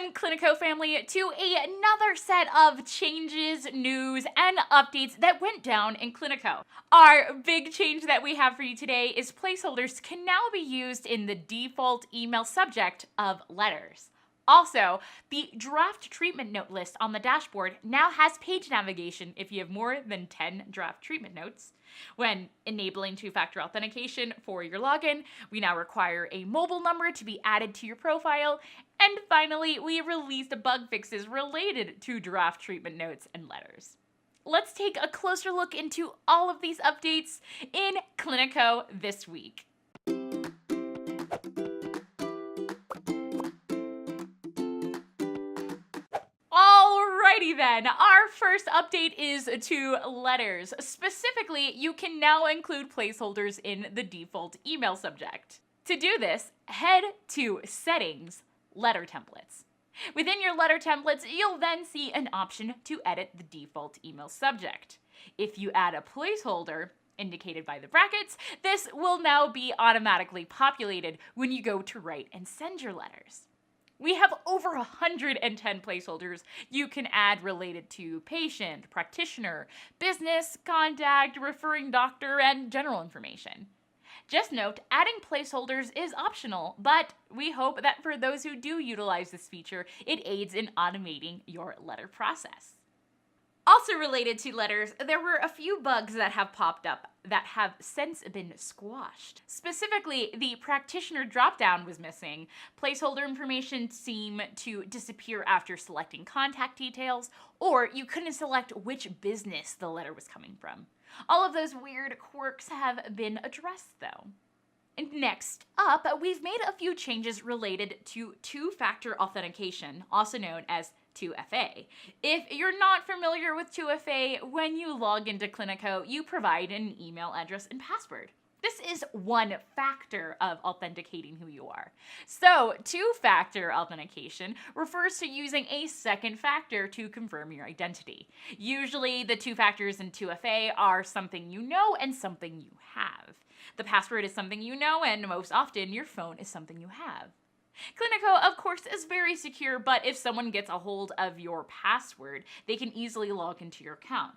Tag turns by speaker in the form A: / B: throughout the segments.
A: Welcome, Cliniko family, to another set of changes, news, and updates that went down in Cliniko. Our big change that we have for you today is placeholders can now be used in the default email subject of letters. Also, the draft treatment note list on the dashboard now has page navigation if you have more than 10 draft treatment notes. When enabling two-factor authentication for your login, we now require a mobile number to be added to your profile. And finally, we released bug fixes related to draft treatment notes and letters. Let's take a closer look into all of these updates in Cliniko this week. Alrighty then, our first update is to letters. Specifically, you can now include placeholders in the default email subject. To do this, head to Settings, Letter Templates. Within your letter templates, you'll then see an option to edit the default email subject. If you add a placeholder, indicated by the brackets, this will now be automatically populated when you go to write and send your letters. We have over 110 placeholders you can add related to patient, practitioner, business, contact, referring doctor, and general information. Just note, adding placeholders is optional, but we hope that for those who do utilize this feature, it aids in automating your letter process. Also related to letters, there were a few bugs that have popped up that have since been squashed. Specifically, the practitioner dropdown was missing, placeholder information seemed to disappear after selecting contact details, or you couldn't select which business the letter was coming from. All of those weird quirks have been addressed though. And next up, we've made a few changes related to two-factor authentication, also known as TwoFA. If you're not familiar with TwoFA, when you log into Cliniko, you provide an email address and password. This is one factor of authenticating who you are. So, two-factor authentication refers to using a second factor to confirm your identity. Usually, the two factors in TwoFA are something you know and something you have. The password is something you know, and most often, your phone is something you have. Cliniko, of course, is very secure, but if someone gets a hold of your password, they can easily log into your account.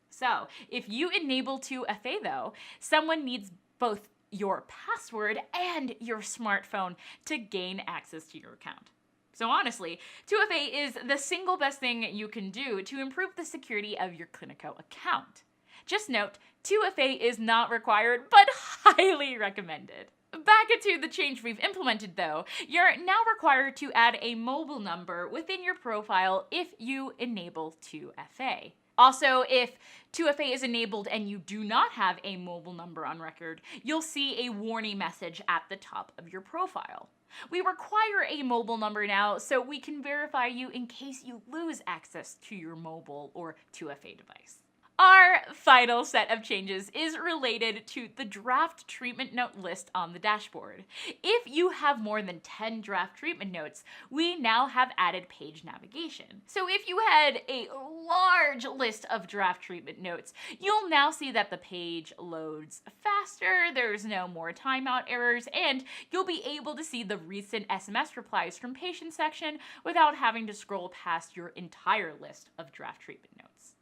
A: So, if you enable TwoFA though, someone needs both your password and your smartphone to gain access to your account. So honestly, TwoFA is the single best thing you can do to improve the security of your Cliniko account. Just note, TwoFA is not required, but highly recommended. Back to the change we've implemented though, you're now required to add a mobile number within your profile if you enable TwoFA. Also, if TwoFA is enabled and you do not have a mobile number on record, you'll see a warning message at the top of your profile. We require a mobile number now so we can verify you in case you lose access to your mobile or TwoFA device. Our final set of changes is related to the draft treatment note list on the dashboard. If you have more than 10 draft treatment notes, we now have added page navigation. So if you had a large list of draft treatment notes, you'll now see that the page loads faster, there's no more timeout errors, and you'll be able to see the recent SMS replies from patient section without having to scroll past your entire list of draft treatment notes.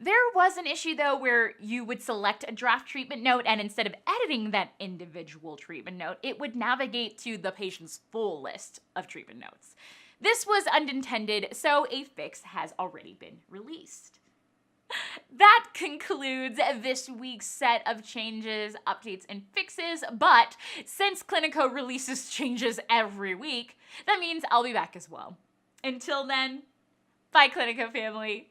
A: There was an issue though where you would select a draft treatment note and instead of editing that individual treatment note, it would navigate to the patient's full list of treatment notes. This was unintended, so a fix has already been released. That concludes this week's set of changes, updates, and fixes, but since Cliniko releases changes every week, that means I'll be back as well. Until then, bye Cliniko family.